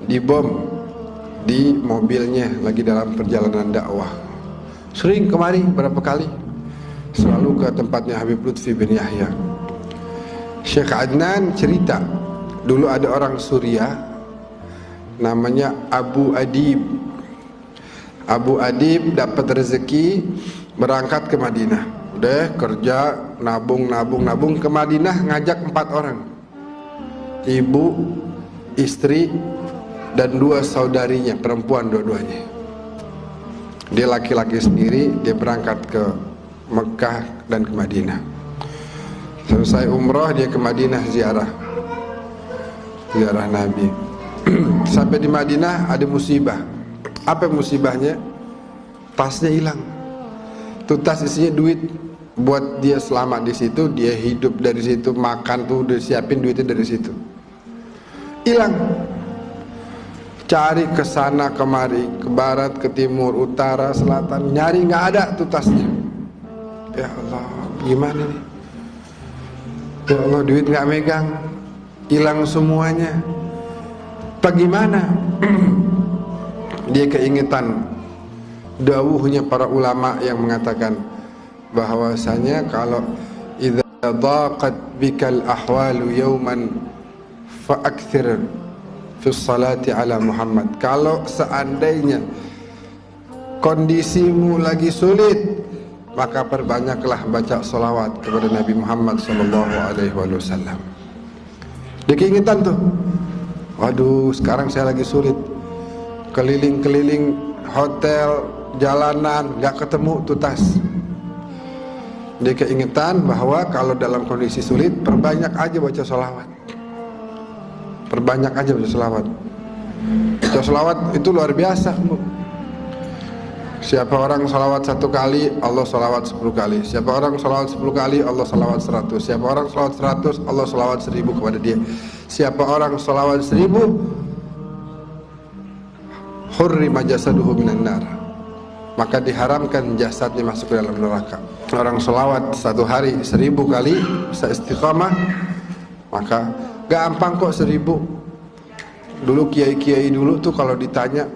dibom di mobilnya lagi dalam perjalanan dakwah. Sering kemari berapa kali, selalu ke tempatnya Habib Lutfi bin Yahya. Syekh Adnan cerita, dulu ada orang Suriah namanya Abu Adib. Abu Adib dapat rezeki berangkat ke Madinah. Udah kerja, nabung ke Madinah, ngajak 4 orang. Ibu, istri, dan 2 saudarinya, perempuan dua-duanya. Dia laki-laki sendiri, dia berangkat ke Mekah dan ke Madinah. Selesai umrah, dia ke Madinah ziarah Nabi. Sampai di Madinah ada musibah. Apa musibahnya? Tasnya hilang. Tuh tas isinya duit. Buat dia selamat di situ, dia hidup dari situ, makan tuh udah siapin duitnya dari situ. Hilang. Cari ke sana kemari, ke barat, ke timur, utara, selatan, nyari nggak ada tuh tasnya. Ya Allah, gimana nih? Ya Allah, duit nggak megang, hilang semuanya. Bagaimana? Dia keingetan dawuhnya para ulama yang mengatakan bahwasanya kalau idza daqat bikal ahwalu yawman fa'akthir fi salati ala Muhammad. Kalau seandainya kondisimu lagi sulit, maka perbanyaklah baca salawat kepada Nabi Muhammad sallallahu alaihi wasallam. Dia keingetan tuh, waduh sekarang saya lagi sulit, keliling-keliling hotel, jalanan, gak ketemu tuh tas. Dia keingetan bahwa kalau dalam kondisi sulit, perbanyak aja baca sholawat. Perbanyak aja baca sholawat. Baca sholawat itu luar biasa. Siapa orang sholawat 1 kali, Allah sholawat 10 kali. Siapa orang sholawat 10 kali, Allah sholawat 100. Siapa orang sholawat 100, Allah sholawat 1000 kepada dia. Siapa orang sholawat 1000, hurrima jasaduhu minan nar, maka diharamkan jasadnya masuk ke dalam neraka. Orang sholawat 1 hari 1000 kali bisa istiqamah, maka gampang kok 1000. Dulu kiai-kiai dulu tuh kalau ditanya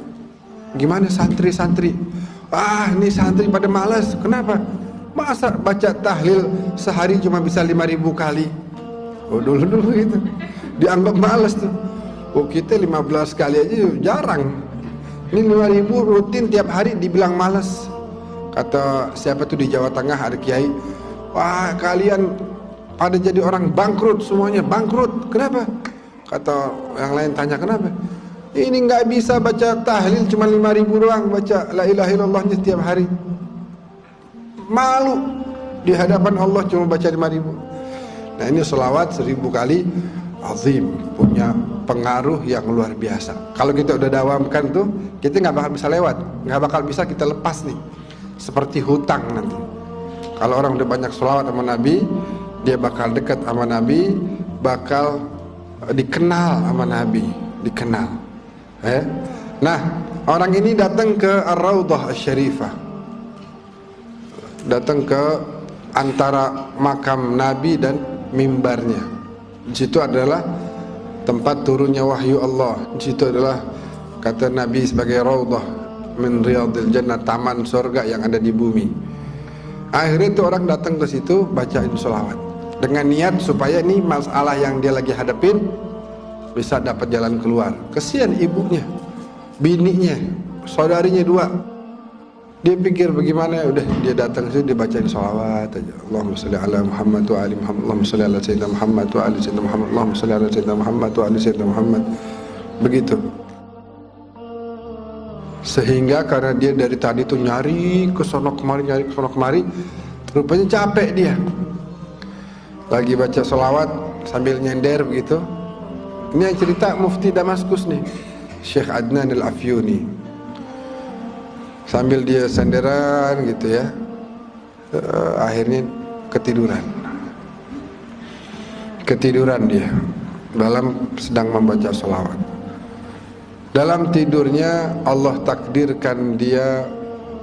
gimana santri-santri, ini santri pada malas. Kenapa? Masa baca tahlil sehari cuma bisa 5000 kali. Dulu gitu dianggap malas tuh. Kita 15 kali aja jarang. Ini 5000 rutin tiap hari dibilang malas. Kata siapa tuh di Jawa Tengah ada kiai, wah kalian pada jadi orang bangkrut semuanya, bangkrut. Kenapa? Kata yang lain tanya kenapa? Ini nggak bisa baca tahlil cuma 5000 doang, baca la ilaha illallahnya setiap hari. Malu di hadapan Allah cuma baca 5000. Nah ini selawat 1000 kali azim, punya pengaruh yang luar biasa. Kalau kita udah dawamkan tuh, kita nggak bakal bisa lewat, nggak bakal bisa kita lepas nih. Seperti hutang nanti. Kalau orang udah banyak selawat sama Nabi, dia bakal dekat sama Nabi, bakal dikenal sama Nabi, dikenal. Nah, orang ini datang ke Ar-Raudhah Asy-Syarifah, datang ke antara makam Nabi dan mimbarnya. Di situ adalah tempat turunnya wahyu Allah. Di situ adalah kata Nabi sebagai raudhah min riyadil jannah, taman surga yang ada di bumi. Akhirnya itu orang datang ke situ bacain sholawat dengan niat supaya nih masalah yang dia lagi hadapin bisa dapat jalan keluar. Kesian ibunya, bininya, saudarinya 2. Dia pikir bagaimana, udah dia datang situ dia bacain sholawat aja. Allahumma sholli ala Muhammad wa ali Muhammad, Allahumma sholli ala sayyidina Muhammad wa ali sayyidina Muhammad, Allahumma sholli ala sayyidina Muhammad wa ali sayyidina Muhammad. Begitu. Sehingga karena dia dari tadi tuh nyari ke sono kemari, rupanya capek dia. Lagi baca sholawat sambil nyender begitu. Ini yang cerita Mufti Damaskus nih, Syekh Adnan Al-Afyuni. Sambil dia senderan gitu ya, akhirnya ketiduran dia dalam sedang membaca sholawat. Dalam tidurnya Allah takdirkan dia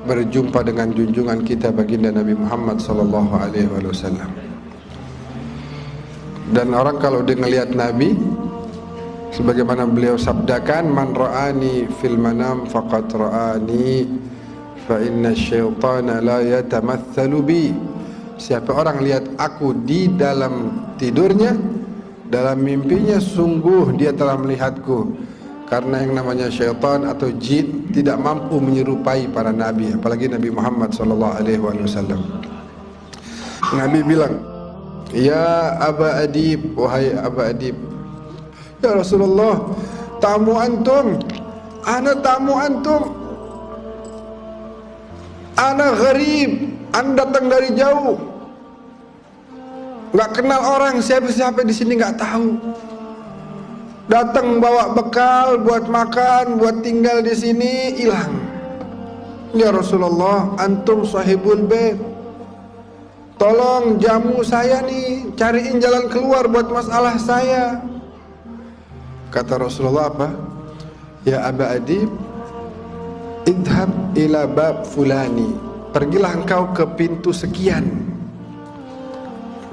berjumpa dengan junjungan kita baginda Nabi Muhammad sallallahu alaihi wasallam. Dan orang kalau dia ngelihat Nabi sebagaimana beliau sabdakan, man ra'ani fil manam faqad ra'ani fa inna syaitana la yatamatsalu bi. Siapa orang lihat aku di dalam tidurnya, dalam mimpinya, sungguh dia telah melihatku. Karena yang namanya syaitan atau jin tidak mampu menyerupai para nabi, apalagi Nabi Muhammad SAW. Nabi bilang, ya Aba Adib, wahai Aba Adib, ya Rasulullah, tamu antum, ana tamu antum, ana gharib, anda datang dari jauh, nggak kenal orang, siapa-siapa di sini nggak tahu. Datang bawa bekal buat makan, buat tinggal di sini, hilang. Ya Rasulullah, antum sahibul bait, tolong jamu saya nih, cariin jalan keluar buat masalah saya. Kata Rasulullah apa? Ya Aba Adib, idhab ila bab fulani, pergilah engkau ke pintu sekian.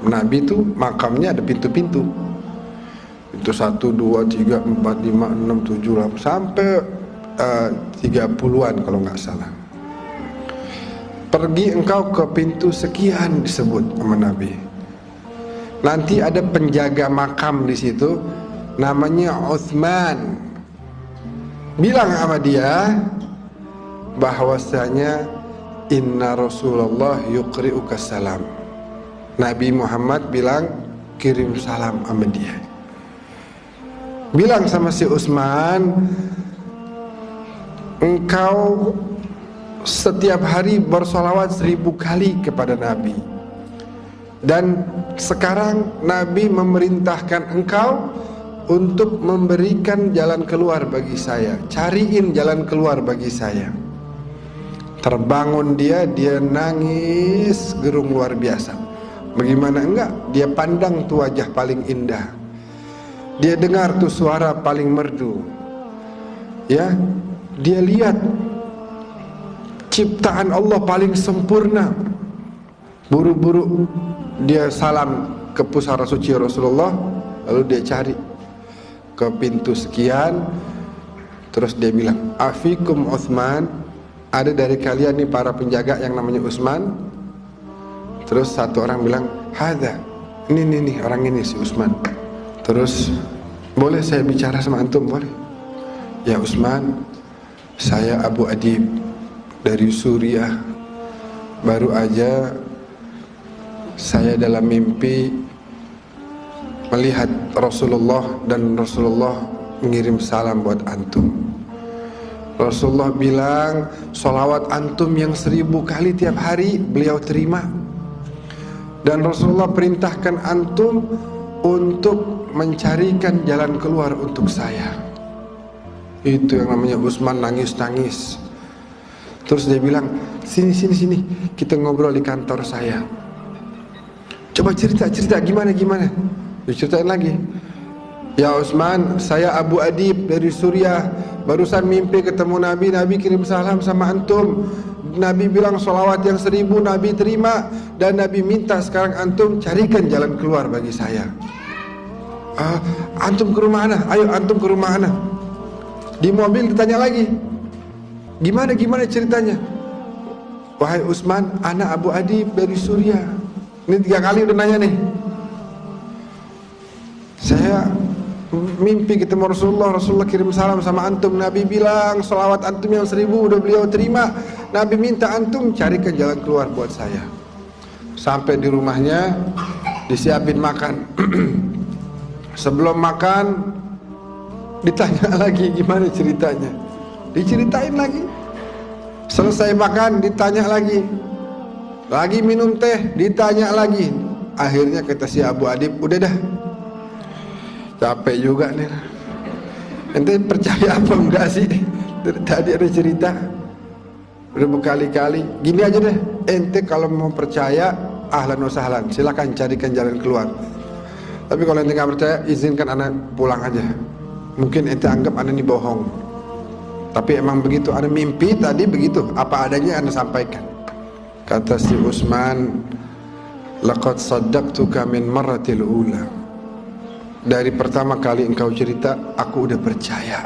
Nabi itu makamnya ada pintu-pintu. Itu 1, 2, 3, 4, 5, 6, 7, 8 sampai 30-an kalau nggak salah. Pergi engkau ke pintu sekian disebut sama Nabi. Nanti ada penjaga makam di situ, namanya Utsman. Bilang sama dia bahwasanya inna Rasulullah yuqri'uka salam. Nabi Muhammad bilang kirim salam sama dia. Bilang sama si Utsman, engkau setiap hari bersolawat 1000 kali kepada Nabi. Dan sekarang Nabi memerintahkan engkau untuk memberikan jalan keluar bagi saya. Cariin jalan keluar bagi saya. Terbangun dia nangis gerung luar biasa. Bagaimana enggak? Dia pandang tuh wajah paling indah. Dia dengar tuh suara paling merdu. Ya, dia lihat ciptaan Allah paling sempurna. Buru-buru dia salam ke pusara suci Rasulullah, lalu dia cari ke pintu sekian, terus dia bilang, afikum Utsman, ada dari kalian nih para penjaga yang namanya Utsman? Terus satu orang bilang, hadza, ini orang ini si Utsman. Terus, boleh saya bicara sama antum? Boleh. Ya Utsman, saya Abu Adib dari Suriah. Baru aja saya dalam mimpi melihat Rasulullah dan Rasulullah mengirim salam buat antum. Rasulullah bilang sholawat antum yang 1000 kali tiap hari beliau terima. Dan Rasulullah perintahkan antum untuk mencarikan jalan keluar untuk saya. Itu yang namanya Utsman nangis-nangis. Terus dia bilang, sini, kita ngobrol di kantor saya. Coba cerita gimana? Diceritain lagi. Ya Utsman, saya Abu Adib dari Suriah. Barusan mimpi ketemu Nabi, Nabi kirim salam sama antum. Nabi bilang sholawat yang 1000 Nabi terima. Dan Nabi minta sekarang antum carikan jalan keluar bagi saya. Antum ke rumah ana? Ayo antum ke rumah ana. Di mobil ditanya lagi, gimana ceritanya? Wahai Utsman, ana Abu Adib dari Suriah. Ini 3 kali udah nanya nih. Saya mimpi ketemu Rasulullah kirim salam sama antum. Nabi bilang sholawat antum yang 1000 udah beliau terima. Nabi minta antum carikan jalan keluar buat saya. Sampai di rumahnya disiapin makan. Sebelum makan ditanya lagi gimana ceritanya. Diceritain lagi. Selesai makan ditanya lagi. Lagi minum teh ditanya lagi. Akhirnya kata si Abu Adib, udah dah, capek juga nih. Ente percaya apa enggak sih? Tadi ada cerita udah berkali-kali. Gini aja deh, ente kalau mau percaya ahlan wa sahlan, silakan carikan jalan keluar. Tapi kalau ente nggak percaya, izinkan anak pulang aja. Mungkin ente anggap anak ini bohong, tapi emang begitu. Anak mimpi tadi begitu, apa adanya anak sampaikan. Kata si Utsman, laqad saddaqtuka min marratil ula. dari pertama kali engkau cerita aku udah percaya.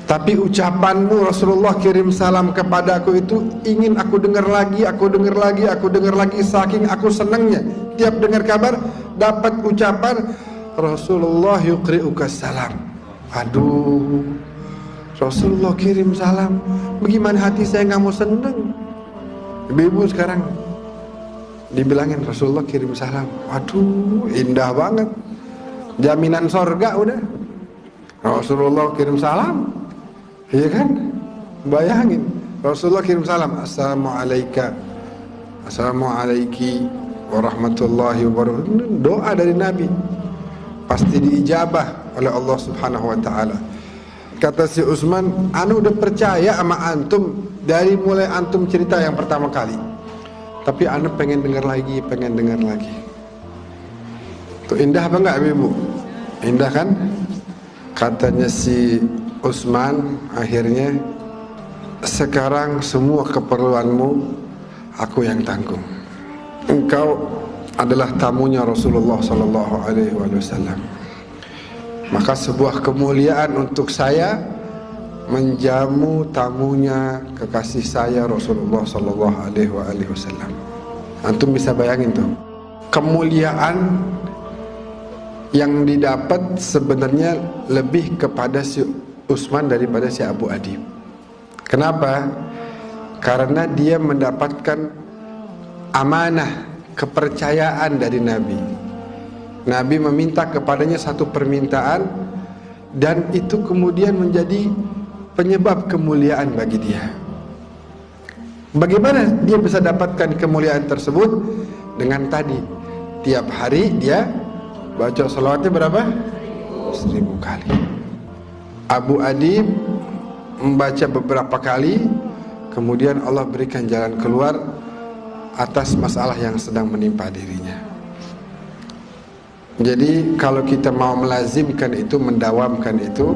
Tapi ucapanmu Rasulullah kirim salam kepadaku itu ingin aku dengar lagi, aku dengar lagi, aku dengar lagi, saking aku senangnya. Tiap dengar kabar dapat ucapan Rasulullah yuqri'uka salam. Aduh, Rasulullah kirim salam, bagaimana hati saya nggak mau seneng. Ibu-ibu sekarang dibilangin Rasulullah kirim salam, waduh indah banget, jaminan sorga udah. Rasulullah kirim salam, iya kan? Bayangin Rasulullah kirim salam, assalamualaikum, assalamualaikum warahmatullahi wabarakatuh. Doa dari Nabi pasti diijabah oleh Allah Subhanahu wa taala. Kata si Utsman, anu udah percaya sama antum dari mulai antum cerita yang pertama kali. Tapi anu pengen dengar lagi, pengen dengar lagi. Tuh indah apa enggak Ibu? Indah kan? Katanya si Utsman akhirnya, sekarang semua keperluanmu aku yang tanggung. Engkau adalah tamunya Rasulullah sallallahu alaihi wasallam. Maka sebuah kemuliaan untuk saya menjamu tamunya kekasih saya Rasulullah sallallahu alaihi wasallam. Antum bisa bayangin tuh, kemuliaan yang didapat sebenarnya lebih kepada si Utsman daripada si Abu Adib. Kenapa? Karena dia mendapatkan amanah, kepercayaan dari Nabi. Nabi meminta kepadanya satu permintaan, dan itu kemudian menjadi penyebab kemuliaan bagi dia. Bagaimana dia bisa dapatkan kemuliaan tersebut? Dengan tadi, tiap hari dia baca salawatnya berapa? 1000 kali. Abu Adib membaca beberapa kali, kemudian Allah berikan jalan keluar atas masalah yang sedang menimpa dirinya. Jadi kalau kita mau melazimkan itu, mendawamkan itu,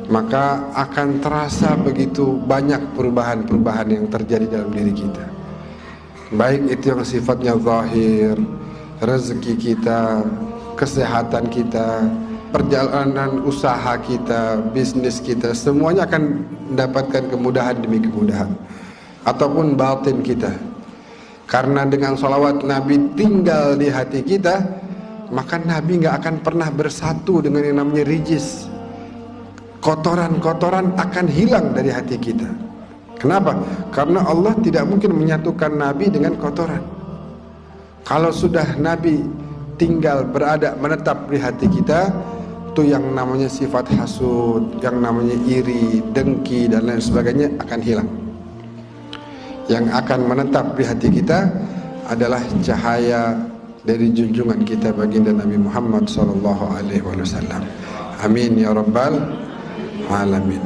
maka akan terasa begitu banyak perubahan-perubahan yang terjadi dalam diri kita. Baik itu yang sifatnya zahir, rezeki kita, kesehatan kita, perjalanan usaha kita, bisnis kita, semuanya akan mendapatkan kemudahan demi kemudahan. Ataupun batin kita, karena dengan salawat Nabi tinggal di hati kita, maka Nabi gak akan pernah bersatu dengan yang namanya rijis. Kotoran-kotoran akan hilang dari hati kita. Kenapa? Karena Allah tidak mungkin menyatukan Nabi dengan kotoran. Kalau sudah Nabi tinggal, berada, menetap di hati kita, itu yang namanya sifat hasud, yang namanya iri, dengki, dan lain sebagainya akan hilang. Yang akan menetap di hati kita adalah cahaya dari junjungan kita baginda Nabi Muhammad sallallahu alaihi wasallam. Amin ya rabbal alamin.